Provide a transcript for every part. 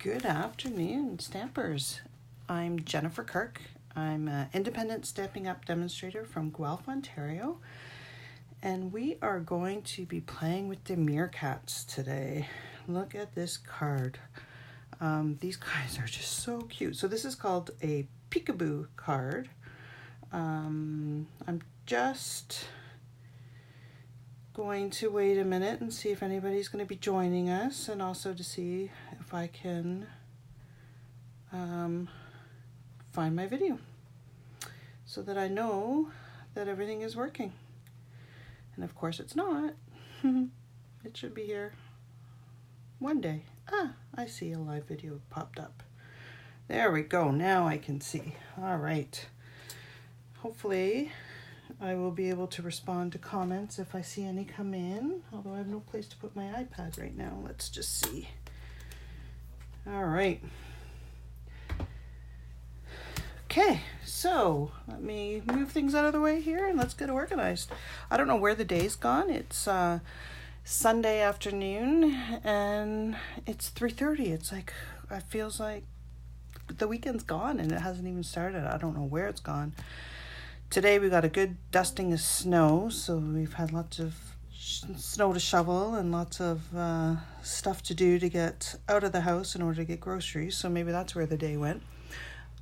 Good afternoon, Stampers. I'm Jennifer Kirk. I'm an independent Stampin' Up demonstrator from Guelph, Ontario. And we are going to be playing with the meerkats today. Look at this card. These guys are just so cute. So this is called a peekaboo card. I'm just going to wait a minute and see if anybody's going to be joining us, and also to see if I can find my video so that I know that everything is working. And of course it's not. It should be here one day. I see a live video popped up. There we go. Now I can see. All right. Hopefully I will be able to respond to comments if I see any come in, although I have no place to put my iPad right now. Let's just see. All right. Okay, so let me move things out of the way here and let's get organized. I don't know where the day's gone. It's Sunday afternoon and it's 3:30. It's like, it feels like the weekend's gone and it hasn't even started. I don't know where it's gone. Today we got a good dusting of snow, so we've had lots of snow to shovel and lots of stuff to do to get out of the house in order to get groceries, so maybe that's where the day went.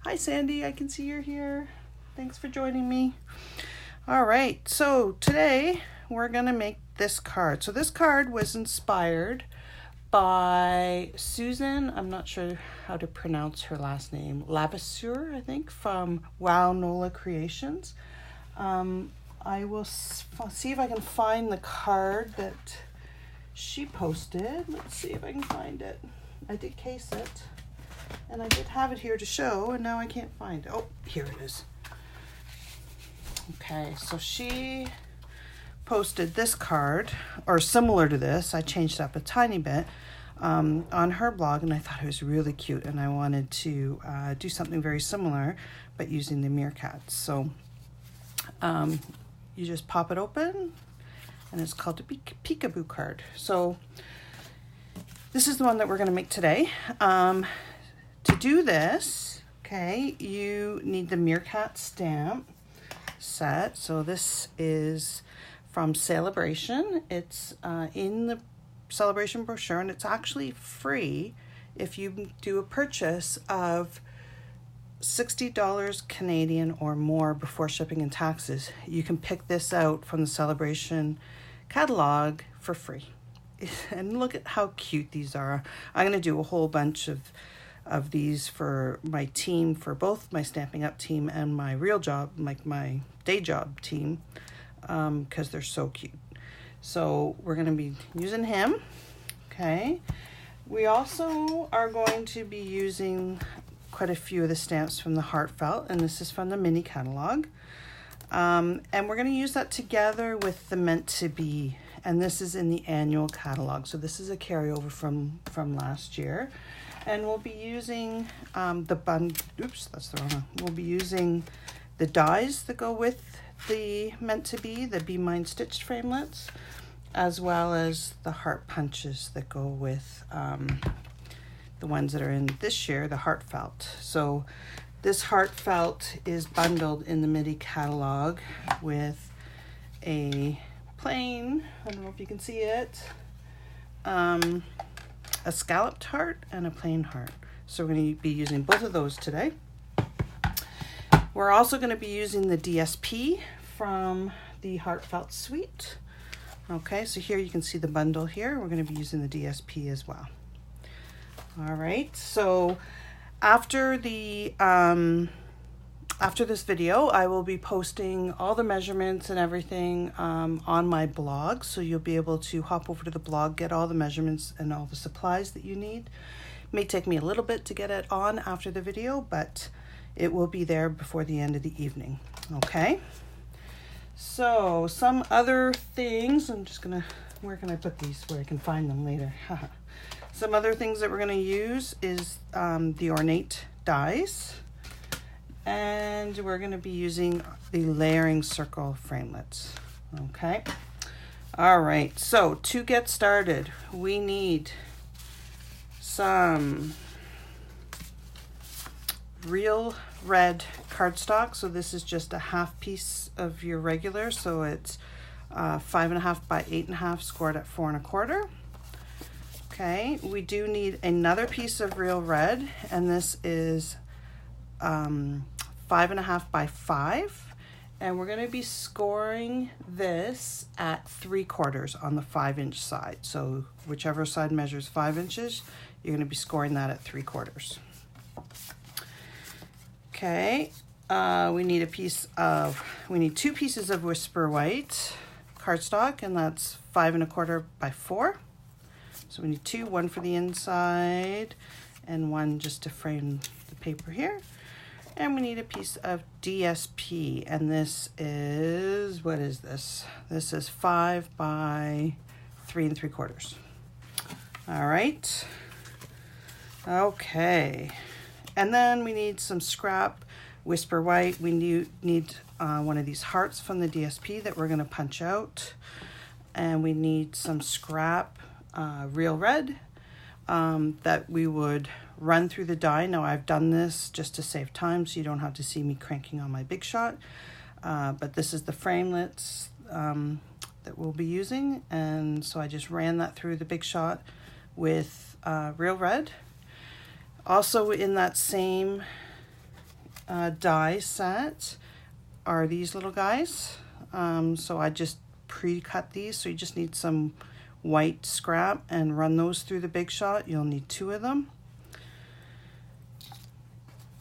Hi Sandy, I can see you're here. Thanks for joining me. All right, so today we're gonna make this card. So this card was inspired by Susan, I'm not sure how to pronounce her last name, Levasseur, I think, from Wow Nola Creations. I will see if I can find the card that she posted. Let's see if I can find it. I did case it, and I did have it here to show, and now I can't find it. Oh, here it is. Okay, so she posted this card, or similar to this. I changed it up a tiny bit on her blog, and I thought it was really cute, and I wanted to do something very similar, but using the meerkats. So you just pop it open, and it's called the peekaboo card. So this is the one that we're going to make today. To do this, okay, you need the meerkat stamp set. So this is from Sale A Bration. It's in the celebration brochure, and it's actually free if you do a purchase of $60 Canadian or more before shipping and taxes. You can pick this out from the celebration catalog for free. And look at how cute these are. I'm going to do a whole bunch of these for my team, for both my Stampin' Up team and my real job, like my day job team, because they're so cute. So we're going to be using him. Okay. We also are going to be using quite a few of the stamps from the Heartfelt, and this is from the mini catalog. And we're going to use that together with the Meant to Be, and this is in the annual catalog. So this is a carryover from last year. And we'll be using We'll be using the dies that go with the Meant to Be, the Be Mine stitched framelits, as well as the heart punches that go with the ones that are in this year, the Heartfelt. So this Heartfelt is bundled in the mini catalog with a plain, I don't know if you can see it, a scalloped heart and a plain heart. So we're going to be using both of those today. We're also going to be using the DSP from the Heartfelt Suite. Okay, so here you can see the bundle here. We're going to be using the DSP as well. All right, so after this video, I will be posting all the measurements and everything on my blog. So you'll be able to hop over to the blog, get all the measurements and all the supplies that you need. It may take me a little bit to get it on after the video, but it will be there before the end of the evening. Okay. So some other things, where can I put these where I can find them later? Some other things that we're going to use is the ornate dies. And we're going to be using the layering circle framelits. Okay. All right. So to get started, we need some real red cardstock. So this is just a half piece of your regular. So it's 5.5 by 8.5, scored at 4 1/4. Okay, we do need another piece of real red, and this is 5.5 by 5, and we're going to be scoring this at 3/4 on the 5-inch side. So whichever side measures 5 inches, you're going to be scoring that at 3/4. Okay, we need two pieces of Whisper White cardstock, and that's 5 1/4 by 4. So we need two, one for the inside and one just to frame the paper here. And we need a piece of DSP, and this is, what is this? This is 5 by 3 3/4. All right. Okay. And then we need some scrap Whisper White. We need one of these hearts from the DSP that we're going to punch out. And we need some scrap real red that we would run through the die. Now I've done this just to save time so you don't have to see me cranking on my Big Shot. But this is the framelits that we'll be using. And so I just ran that through the Big Shot with real red. Also in that same die set are these little guys. So I just pre-cut these, so you just need some white scrap and run those through the Big Shot. You'll need 2 of them.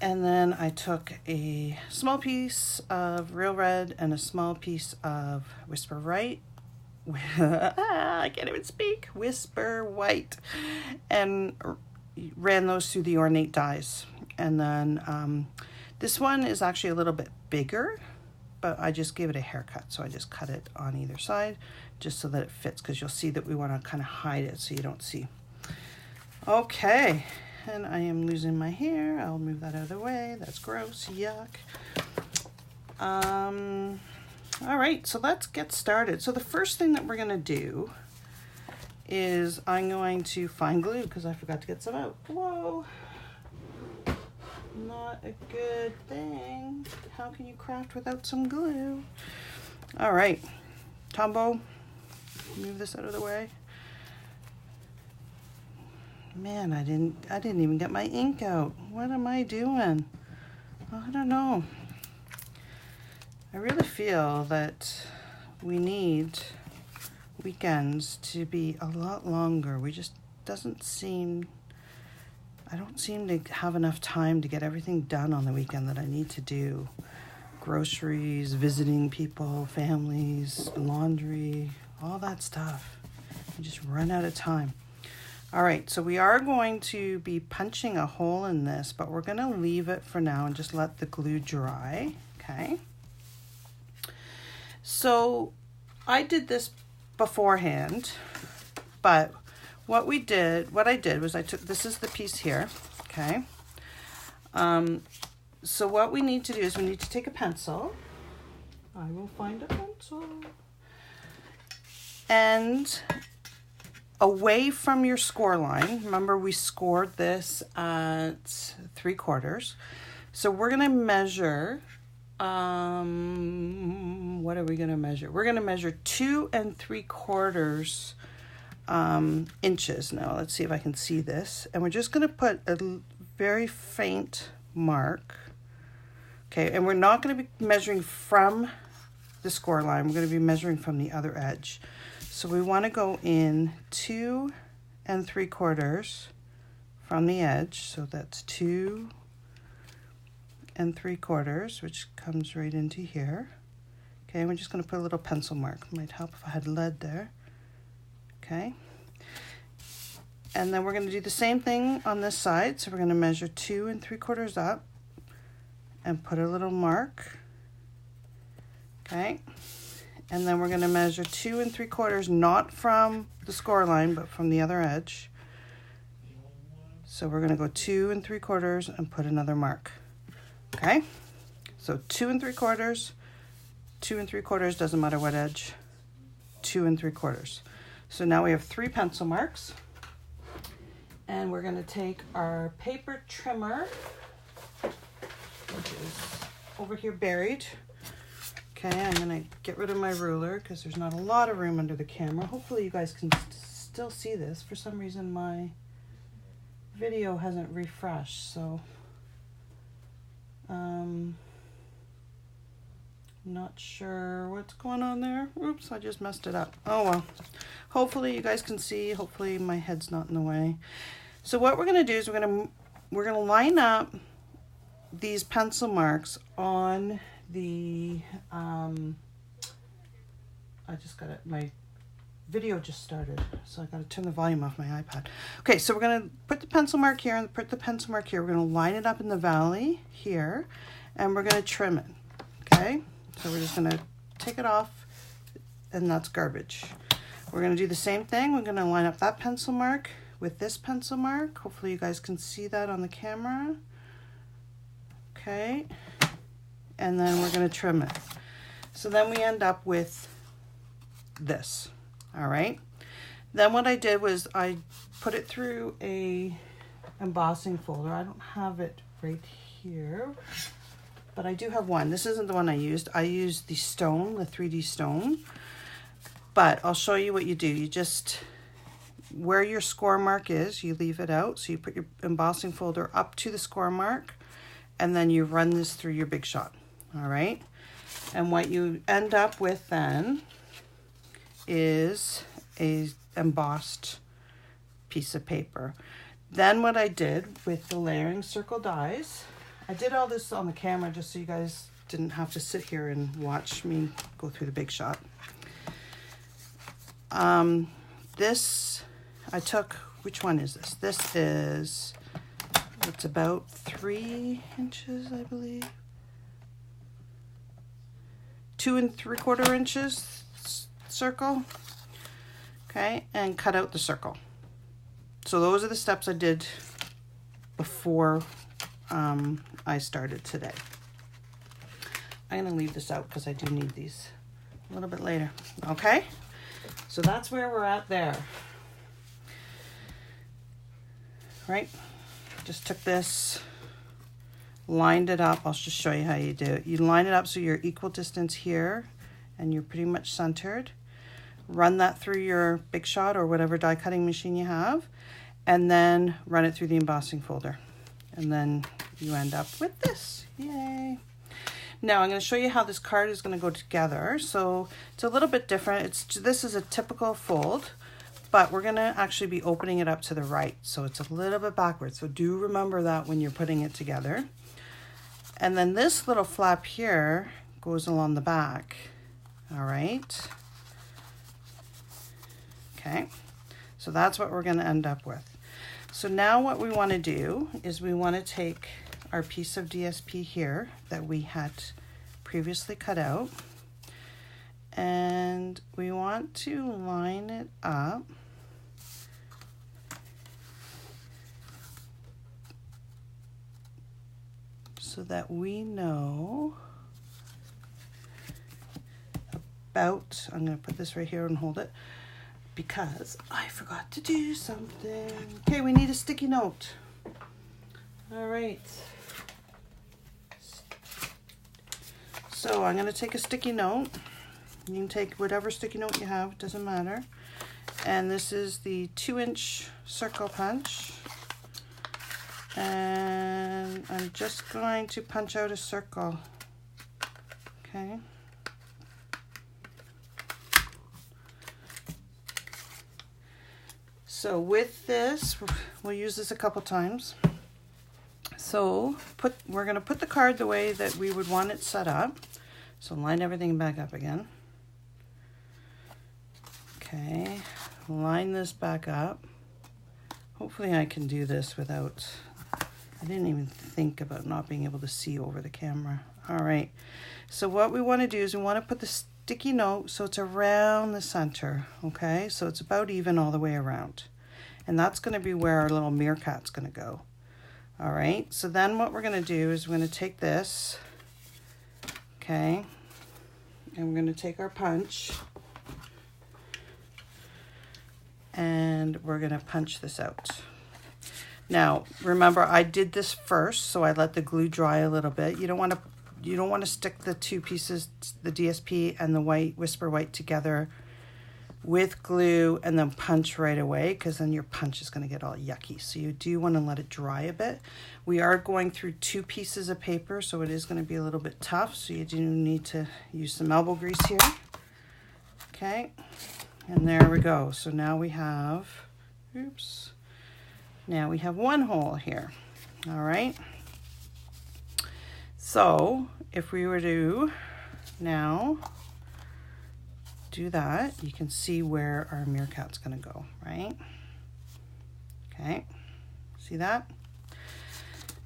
And then I took a small piece of real red and a small piece of Whisper White. I can't even speak. Whisper White. And ran those through the ornate dies. And then this one is actually a little bit bigger, but I just gave it a haircut. So I just cut it on either side just so that it fits, because you'll see that we want to kind of hide it so you don't see. Okay, and I am losing my hair. I'll move that out of the way. That's gross, yuck. All right, so let's get started. So the first thing that we're gonna do is I'm going to find glue, because I forgot to get some out. Whoa, not a good thing. How can you craft without some glue? All right, Tombo, move this out of the way. Man, I didn't even get my ink out. What am I doing? I don't know. I really feel that we need weekends to be a lot longer. We just I don't seem to have enough time to get everything done on the weekend that I need to do. Groceries, visiting people, families, laundry, all that stuff. You just run out of time. All right, so we are going to be punching a hole in this, but we're going to leave it for now and just let the glue dry, okay? So I did this beforehand, but what I did was I took, this is the piece here, okay? So what we need to do is we need to take a pencil. I will find a pencil. And away from your score line, remember we scored this at 3/4. So we're gonna measure, what are we gonna measure? We're gonna measure 2 3/4 inches. Now let's see if I can see this. And we're just gonna put a very faint mark. Okay, and we're not going to be measuring from the score line. We're going to be measuring from the other edge. So we want to go in 2 3/4 from the edge. So that's 2 3/4, which comes right into here. Okay, and we're just going to put a little pencil mark. Might help if I had lead there. Okay. And then we're going to do the same thing on this side. So we're going to measure 2 3/4 up and put a little mark. Okay. And then we're going to measure 2 3/4, not from the score line, but from the other edge. So we're going to go 2 3/4 and put another mark. Okay. So 2 3/4, 2 3/4, doesn't matter what edge, 2 3/4. So now we have 3 pencil marks. And we're going to take our paper trimmer which is over here buried. Okay, I'm gonna get rid of my ruler because there's not a lot of room under the camera. Hopefully you guys can still see this. For some reason my video hasn't refreshed, so not sure what's going on there. Oops, I just messed it up. Oh well. Hopefully you guys can see. Hopefully my head's not in the way. So what we're gonna do is we're gonna line up these pencil marks on the I just got it, my video just started, so I got to turn the volume off my iPad. Okay, so we're going to put the pencil mark here and put the pencil mark here. We're going to line it up in the valley here, and we're going to trim it. Okay, so we're just going to take it off, and that's garbage. We're going to do the same thing. We're going to line up that pencil mark with this pencil mark. Hopefully you guys can see that on the camera. Okay, and then we're going to trim it. So then we end up with this. All right, then what I did was I put it through a embossing folder. I don't have it right here, but I do have one. This isn't the one I used. I used the stone, the 3D stone, but I'll show you what you do. You just, where your score mark is, you leave it out. So you put your embossing folder up to the score mark, and then you run this through your Big Shot. All right, and what you end up with then is a embossed piece of paper. Then what I did with the layering circle dies, I did all this on the camera just so you guys didn't have to sit here and watch me go through the Big Shot. This, I took, which one is this? This is, it's about 3 inches, I believe. 2 3/4 inches circle. Okay, and cut out the circle. So those are the steps I did before I started today. I'm going to leave this out because I do need these a little bit later. Okay, so that's where we're at there. Right, just took this, lined it up. I'll just show you how you do it. You line it up so you're equal distance here and you're pretty much centered. Run that through your Big Shot or whatever die cutting machine you have, and then run it through the embossing folder, and then you end up with this. Yay! Now I'm going to show you how this card is going to go together. So it's a little bit different. This is a typical fold, but we're going to actually be opening it up to the right, so it's a little bit backwards. So do remember that when you're putting it together. And then this little flap here goes along the back. All right. Okay, so that's what we're going to end up with. So now what we want to do is we want to take our piece of DSP here that we had previously cut out, and we want to line it up so that we know about, I'm going to put this right here and hold it, because I forgot to do something. Okay, we need a sticky note. All right. So I'm going to take a sticky note. You can take whatever sticky note you have, doesn't matter. And this is the 2-inch circle punch. And I'm just going to punch out a circle. Okay. So with this, we'll use this a couple times. So we're going to put the card the way that we would want it set up. So line everything back up again. Okay, line this back up. Hopefully I can do this without, I didn't even think about not being able to see over the camera. All right, so what we want to do is we want to put the sticky note so it's around the center, okay? So it's about even all the way around. And that's going to be where our little meerkat's going to go. All right, so then what we're going to do is we're going to take this, okay, and we're going to take our punch, and we're going to punch this out. Now, remember, I did this first, so I let the glue dry a little bit. You don't want to stick the two pieces, the DSP and the white Whisper White, together with glue and then punch right away, because then your punch is going to get all yucky. So you do want to let it dry a bit. We are going through 2 pieces of paper, so it is going to be a little bit tough. So you do need to use some elbow grease here. Okay, and there we go. So now we have, oops. Now we have 1 hole here. All right. So if we were to now do that, you can see where our meerkat's going to go, right? Okay. See that?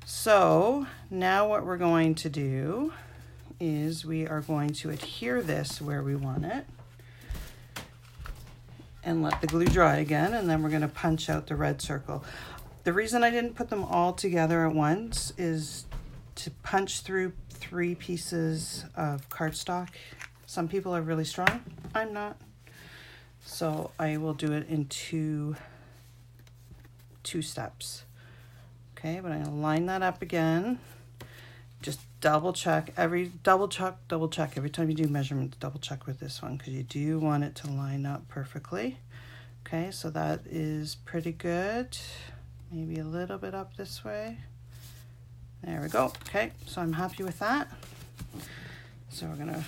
So now what we're going to do is we are going to adhere this where we want it and let the glue dry again, and then we're going to punch out the red circle. The reason I didn't put them all together at once is to punch through 3 pieces of cardstock. Some people are really strong. I'm not. So I will do it in two steps. Okay, but I'm going to line that up again. Just double check every time you do measurements. Double check with this one, because you do want it to line up perfectly. Okay, so that is pretty good. Maybe a little bit up this way. There we go. Okay, so I'm happy with that. So we're gonna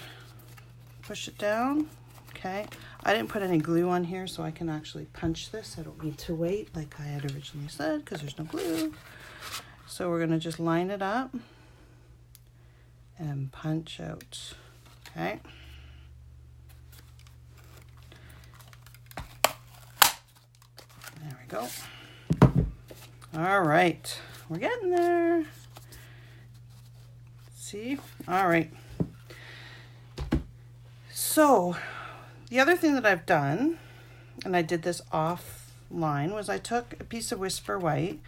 push it down. Okay, I didn't put any glue on here, so I can actually punch this. I don't need to wait like I had originally said, because there's no glue. So we're gonna just line it up and punch out. Okay. There we go. All right, we're getting there. See? All right. So the other thing that I've done, and I did this offline, was I took a piece of Whisper White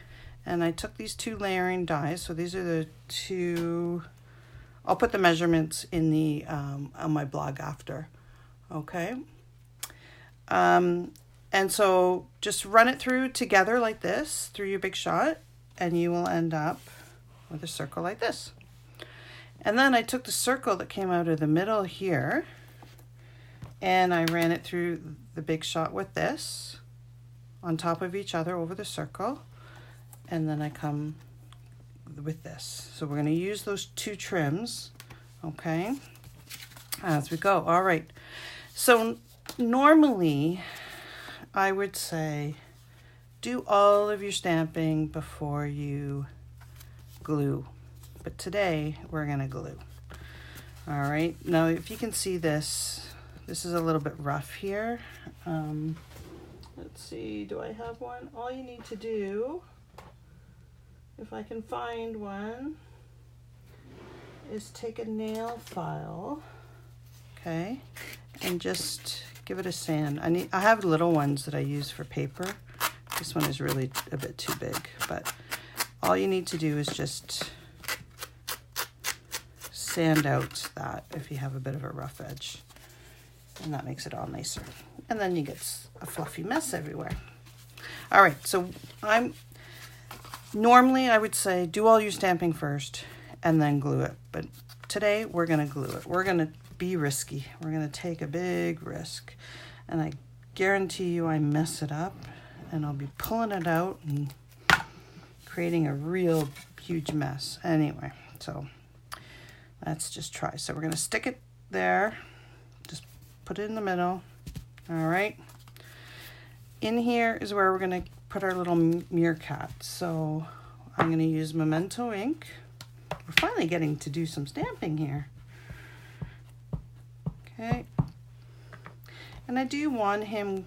and I took these 2 layering dies. So these are the 2, I'll put the measurements in the on my blog after. Okay. And so just run it through together like this, through your Big Shot, and you will end up with a circle like this. And then I took the circle that came out of the middle here, and I ran it through the Big Shot with this, on top of each other over the circle, and then I come with this. So we're going to use those 2 trims, okay, as we go. All right. So normally, I would say do all of your stamping before you glue, but today we're gonna glue. All right, now if you can see this is a little bit rough here. Let's see, do I have one? All you need to do, if I can find one, is take a nail file, okay, and just give it a sand. I have little ones that I use for paper. This one is really a bit too big, but all you need to do is just sand out that if you have a bit of a rough edge, and that makes it all nicer. And then you get a fluffy mess everywhere. All right, so normally I would say do all your stamping first and then glue it, but today we're gonna glue it. We're gonna be risky. We're gonna take a big risk, and I guarantee you I mess it up, and I'll be pulling it out and creating a real huge mess. Anyway, so let's just try. So we're gonna stick it there, just put it in the middle. All right, in here is where we're gonna put our little meerkat. So I'm gonna use Memento ink. We're finally getting to do some stamping here. Okay, and I do want him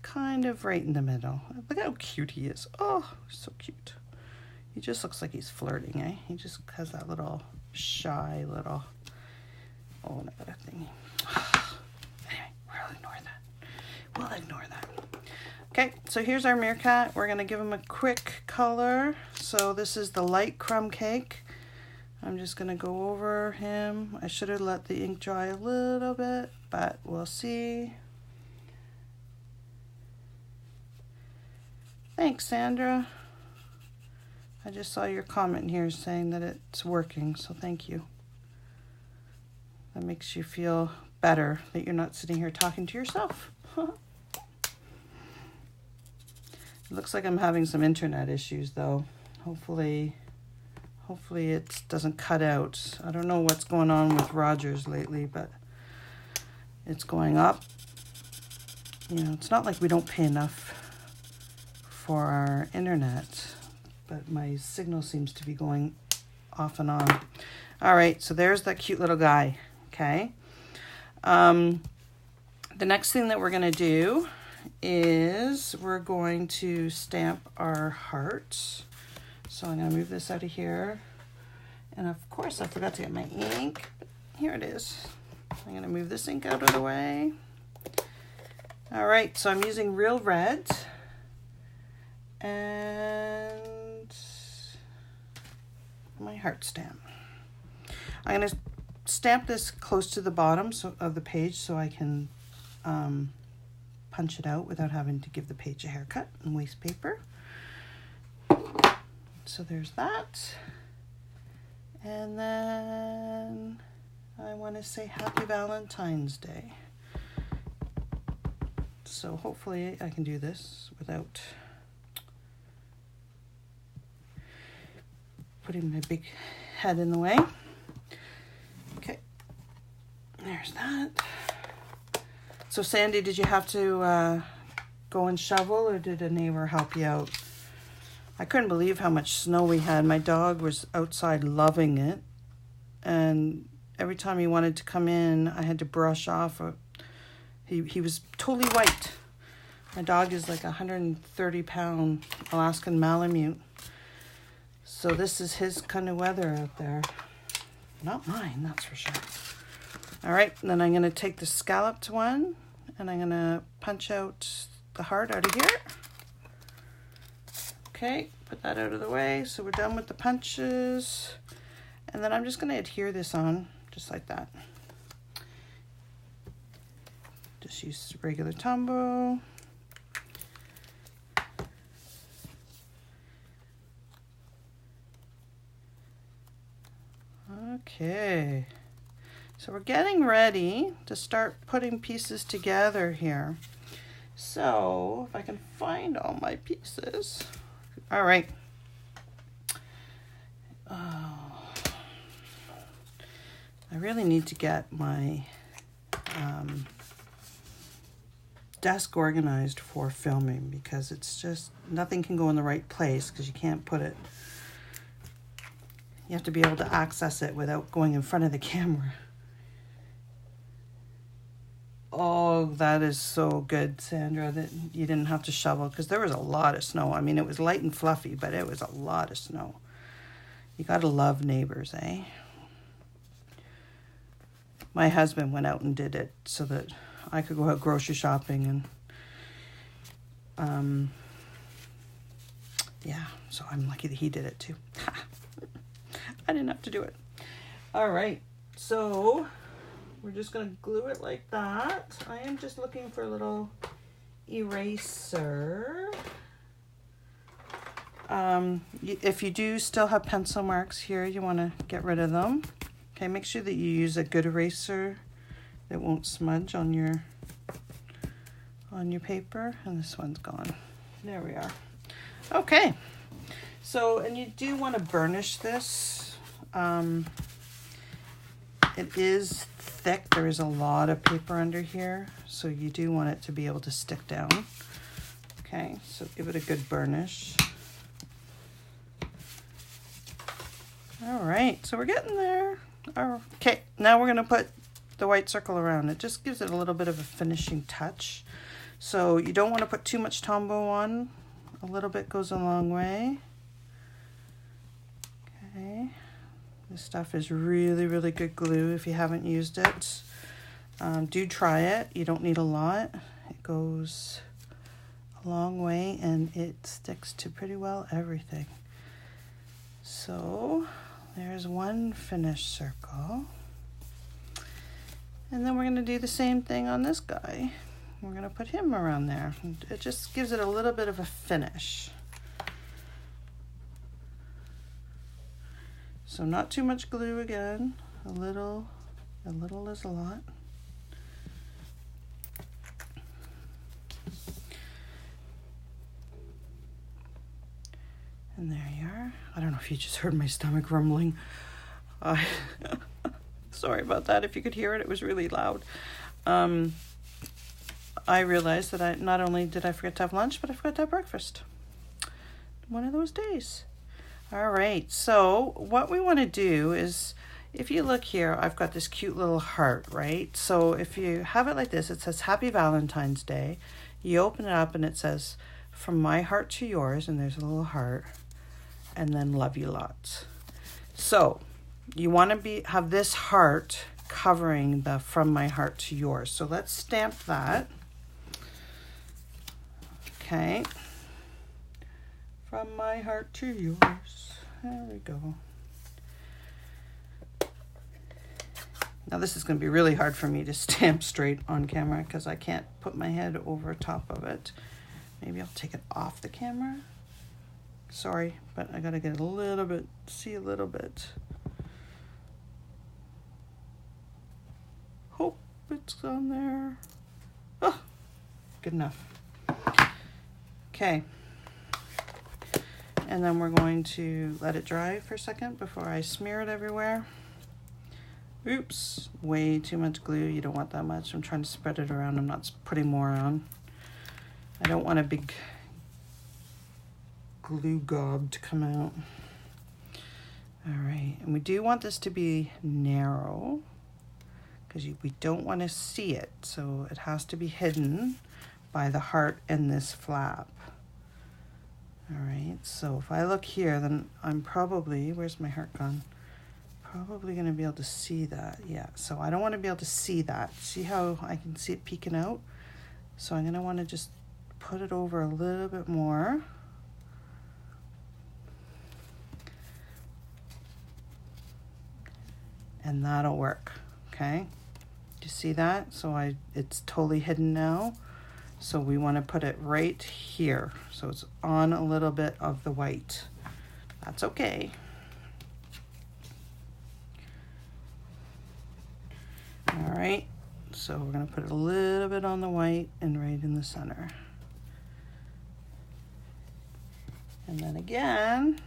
kind of right in the middle. Look how cute he is. Oh, so cute. He just looks like he's flirting, eh? He just has that little shy little, oh, look at that thingy. Anyway, we'll ignore that. We'll ignore that. Okay, so here's our meerkat. We're gonna give him a quick color. So this is the light crumb cake. I'm just gonna go over him. I should have let the ink dry a little bit, but we'll see. Thanks, Sandra. I just saw your comment here saying that it's working, so thank you. That makes you feel better that you're not sitting here talking to yourself. It looks like I'm having some internet issues though. Hopefully it doesn't cut out. I don't know what's going on with Rogers lately, but it's going up. You know, it's not like we don't pay enough for our internet, but my signal seems to be going off and on. All right, so there's that cute little guy, okay? The next thing that we're gonna do is we're going to stamp our heart. So I'm gonna move this out of here. And of course I forgot to get my ink. Here it is. I'm gonna move this ink out of the way. All right, so I'm using Real Red. And my heart stamp. I'm going to stamp this close to the bottom of the page so I can punch it out without having to give the page a haircut and waste paper. So there's that. And then I want to say Happy Valentine's Day. So hopefully I can do this without putting my big head in the way. Okay, there's that. So Sandy, did you have to go and shovel, or did a neighbor help you out? I couldn't believe how much snow we had. My dog was outside loving it, and every time he wanted to come in, I had to brush off. He was totally white. My dog is like a 130-pound Alaskan Malamute. So this is his kind of weather out there. Not mine, that's for sure. All right, then I'm gonna take the scalloped one and I'm gonna punch out the heart out of here. Okay, put that out of the way. So we're done with the punches. And then I'm just gonna adhere this on, just like that. Just use regular Tombow. Okay, so we're getting ready to start putting pieces together here. So if I can find all my pieces. All right. Oh, I really need to get my desk organized for filming, because it's just, nothing can go in the right place because you can't put it. You have to be able to access it without going in front of the camera. Oh, that is so good, Sandra, that you didn't have to shovel, because there was a lot of snow. I mean, it was light and fluffy, but it was a lot of snow. You gotta love neighbors, eh? My husband went out and did it so that I could go out grocery shopping, and yeah, so I'm lucky that he did it too. I didn't have to do it. All right, so we're just gonna glue it like that. I am just looking for a little eraser. If you do still have pencil marks here, you wanna get rid of them. Okay, make sure that you use a good eraser that won't smudge on your paper. And this one's gone. There we are. Okay, so, and you do want to burnish this. It is thick. There is a lot of paper under here, so you do want it to be able to stick down. Okay, so give it a good burnish. All right, so we're getting there. Okay, now we're gonna put the white circle around. It just gives it a little bit of a finishing touch. So you don't want to put too much Tombow on. A little bit goes a long way. Okay, this stuff is really, really good glue if you haven't used it. Do try it. You don't need a lot. It goes a long way and it sticks to pretty well everything. So there's one finished circle. And then we're going to do the same thing on this guy. We're going to put him around there. It just gives it a little bit of a finish. So not too much glue again. A little is a lot. And there you are. I don't know if you just heard my stomach rumbling. Sorry about that. If you could hear it, it was really loud. I realized that not only did I forget to have lunch, but I forgot to have breakfast. One of those days. All right, so what we want to do is, if you look here, I've got this cute little heart, right? So if you have it like this, it says Happy Valentine's Day. You open it up and it says, from my heart to yours, and there's a little heart, and then love you lots. So you want to have this heart covering the from my heart to yours. So let's stamp that. Okay. From my heart to yours. There we go. Now this is going to be really hard for me to stamp straight on camera because I can't put my head over top of it. Maybe I'll take it off the camera. Sorry, but I got to get a little bit, see a little bit. Hope it's on there. Oh, good enough. Okay. And then we're going to let it dry for a second before I smear it everywhere. Oops, way too much glue. You don't want that much. I'm trying to spread it around. I'm not putting more on. I don't want a big glue gob to come out. All right, and we do want this to be narrow because we don't want to see it. So it has to be hidden by the heart and this flap. All right, so if I look here, then I'm probably, where's my heart gone? Probably going to be able to see that. Yeah, so I don't want to be able to see that. See how I can see it peeking out? So I'm going to want to just put it over a little bit more. And that'll work, okay? Do you see that? So it's totally hidden now. So we want to put it right here. So it's on a little bit of the white. That's okay. All right, so we're going to put a little bit on the white and right in the center. And then again,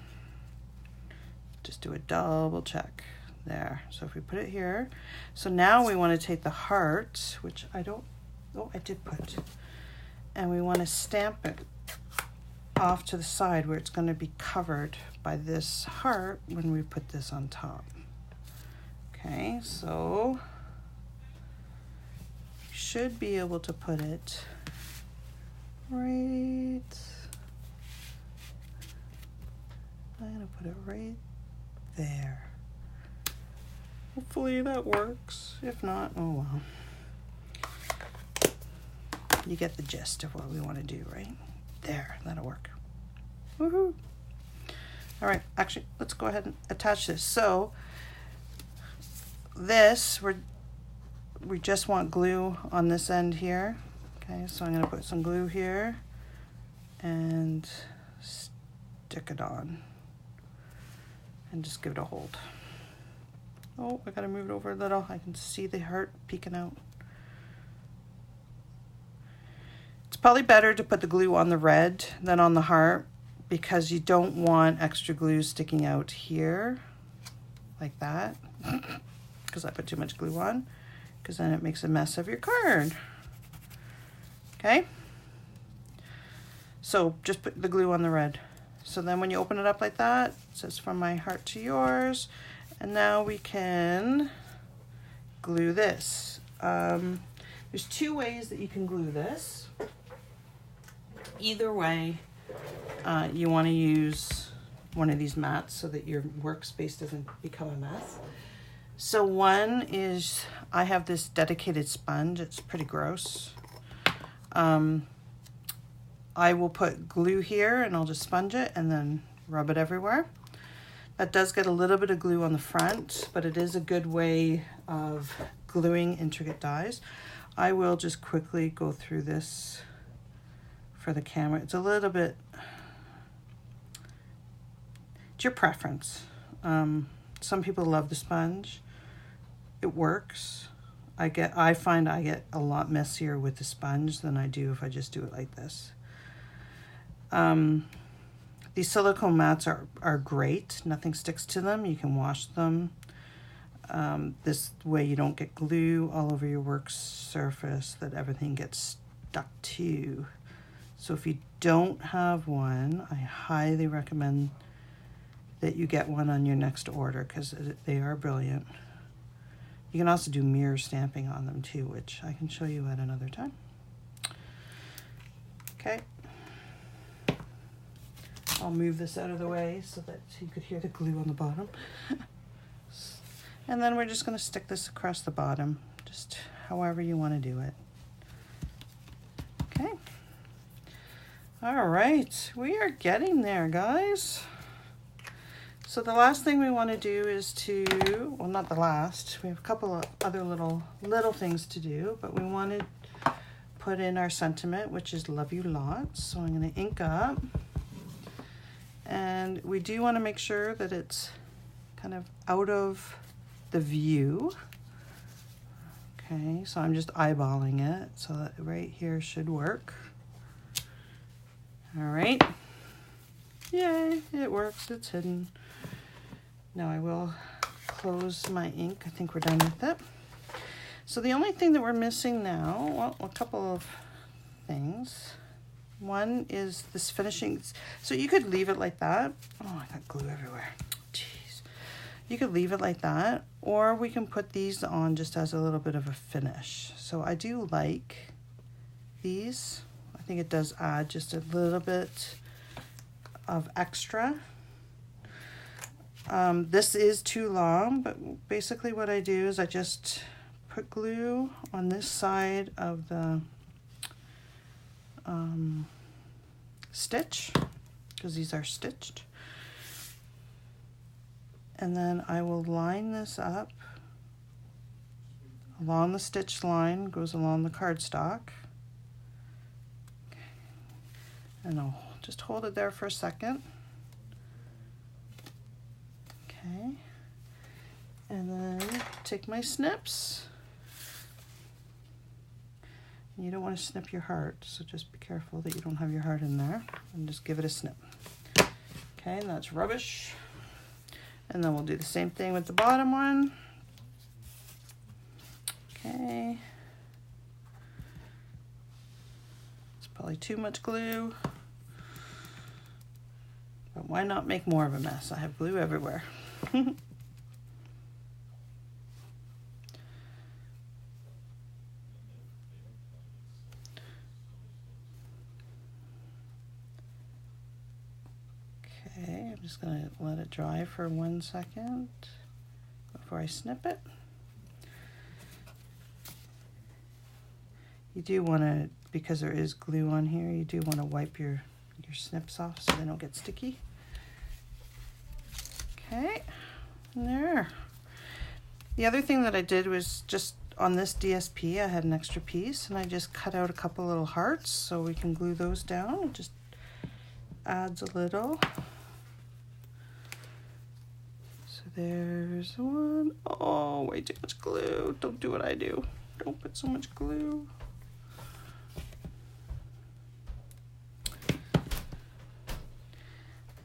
just do a double check there. So if we put it here, so now we want to take the heart, which I did put, and we want to stamp it off to the side where it's going to be covered by this heart when we put this on top. Okay, so you should be able to put it right, I'm going to put it right there. Hopefully that works. If not, oh well. You get the gist of what we want to do, right? There, that'll work. Woohoo! All right, actually, let's go ahead and attach this. So this, we just want glue on this end here. Okay, so I'm going to put some glue here and stick it on and just give it a hold. Oh, I gotta move it over a little. I can see the heart peeking out. It's probably better to put the glue on the red than on the heart because you don't want extra glue sticking out here like that because I put too much glue on because then it makes a mess of your card. Okay? So just put the glue on the red. So then when you open it up like that, it says from my heart to yours. And now we can glue this. There's two ways that you can glue this. Either way, you want to use one of these mats so that your workspace doesn't become a mess. So one is, I have this dedicated sponge. It's pretty gross. I will put glue here and I'll just sponge it and then rub it everywhere. That does get a little bit of glue on the front, but it is a good way of gluing intricate dies. I will just quickly go through this for the camera. It's a little bit, it's your preference. Some people love the sponge. It works. I find I get a lot messier with the sponge than I do if I just do it like this. These silicone mats are great. Nothing sticks to them. You can wash them. This way you don't get glue all over your work surface that everything gets stuck to. So if you don't have one, I highly recommend that you get one on your next order because they are brilliant. You can also do mirror stamping on them too, which I can show you at another time. Okay. I'll move this out of the way so that you could hear the glue on the bottom. And then we're just going to stick this across the bottom, just however you want to do it. Okay. All right, we are getting there, guys. So the last thing we want to do is well, not the last, we have a couple of other little things to do, but we want to put in our sentiment, which is love you lots. So I'm going to ink up. And we do want to make sure that it's kind of out of the view. Okay, so I'm just eyeballing it, so that right here should work. All right. Yay, it works, it's hidden. Now I will close my ink. I think we're done with it. So the only thing that we're missing now, well, a couple of things. One is this finishing. So you could leave it like that. Oh, I got glue everywhere. Jeez. You could leave it like that, or we can put these on just as a little bit of a finish. So I do like these. I think it does add just a little bit of extra. This is too long, but basically what I do is I just put glue on this side of the stitch, because these are stitched, and then I will line this up along the stitch line, goes along the cardstock, and I'll just hold it there for a second. Okay, and then take my snips. You don't want to snip your heart, so just be careful that you don't have your heart in there, and just give it a snip. Okay, and that's rubbish. And then we'll do the same thing with the bottom one. Okay. It's probably too much glue, but why not make more of a mess? I have glue everywhere. Okay, I'm just going to let it dry for 1 second before I snip it. You do want to, because there is glue on here, you do want to wipe your snips off so they don't get sticky. Okay, and there. The other thing that I did was just on this DSP, I had an extra piece, and I just cut out a couple little hearts so we can glue those down. It just adds a little. So there's one. Oh, way too much glue. Don't do what I do. Don't put so much glue.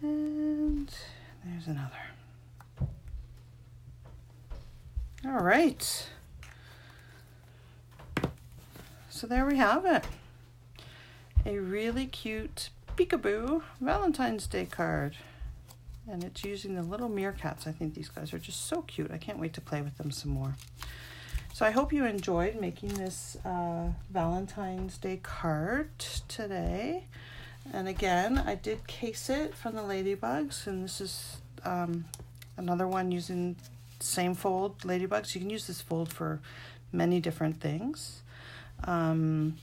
And there's another. All right. So there we have it. A really cute Peekaboo Valentine's Day card. And it's using the little meerkats. I think these guys are just so cute. I can't wait to play with them some more. So I hope you enjoyed making this Valentine's Day card today. And again, I did case it from the ladybugs, and this is another one using same fold ladybugs. You can use this fold for many different things. I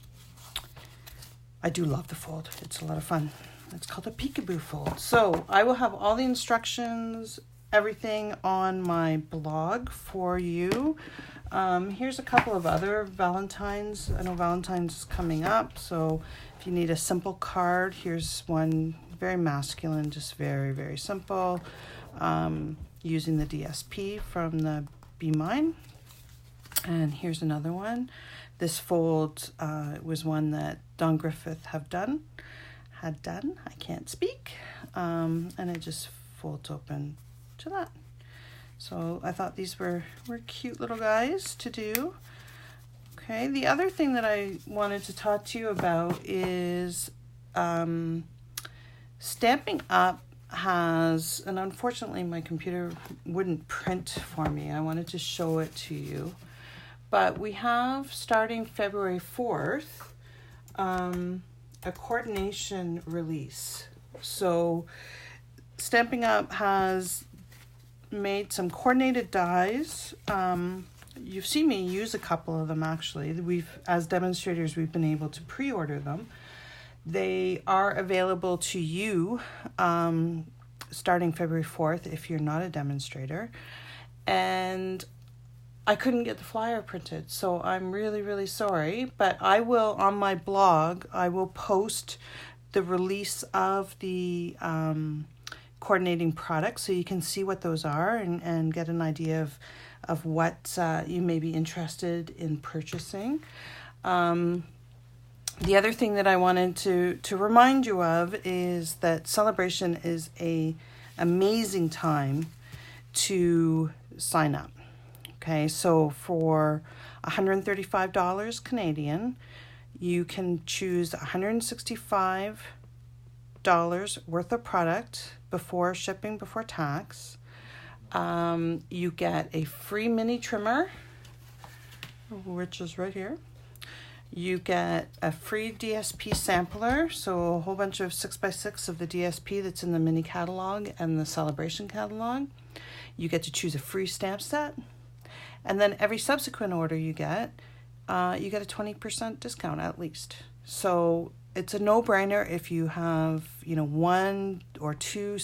do love the fold. It's a lot of fun. It's called a Peekaboo fold. So I will have all the instructions, everything on my blog for you. Here's a couple of other Valentines. I know Valentine's is coming up, so if you need a simple card, here's one very masculine, just very, very simple. using the DSP from the Be Mine. And here's another one. This fold was one that Don Griffith had done. I can't speak. And it just folds open to that. So I thought these were cute little guys to do. Okay, the other thing that I wanted to talk to you about is Stampin' Up has, and unfortunately my computer wouldn't print for me. I wanted to show it to you. But we have, starting February 4th, a coordination release. So Stampin' Up has made some coordinated dies. You've seen me use a couple of them actually. As demonstrators, we've been able to pre-order them. They are available to you starting February 4th if you're not a demonstrator. And I couldn't get the flyer printed, so I'm really, really sorry. But I will, on my blog, I will post the release of the coordinating products so you can see what those are and get an idea of what you may be interested in purchasing. The other thing that I wanted to remind you of is that Celebration is an amazing time to sign up. Okay, so for $135 Canadian, you can choose $165 worth of product before shipping, before tax. You get a free mini trimmer, which is right here. You get a free DSP sampler, so a whole bunch of 6x6 of the DSP that's in the mini catalog and the Celebration catalog. You get to choose a free stamp set. And then every subsequent order you get a 20% discount at least. So it's a no-brainer if you have, one or two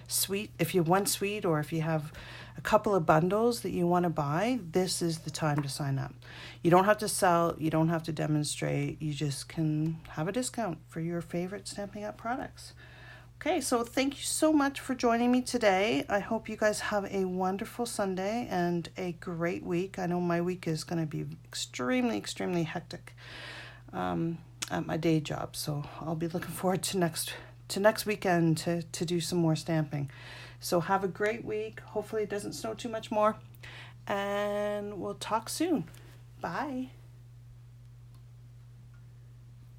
suite. If you have one suite or if you have a couple of bundles that you want to buy, this is the time to sign up. You don't have to sell, you don't have to demonstrate, you just can have a discount for your favorite Stampin' Up products. Okay, so thank you so much for joining me today. I hope you guys have a wonderful Sunday and a great week. I know my week is going to be extremely, extremely hectic at my day job, so I'll be looking forward to next weekend to do some more stamping. So have a great week. Hopefully it doesn't snow too much more, and we'll talk soon. Bye.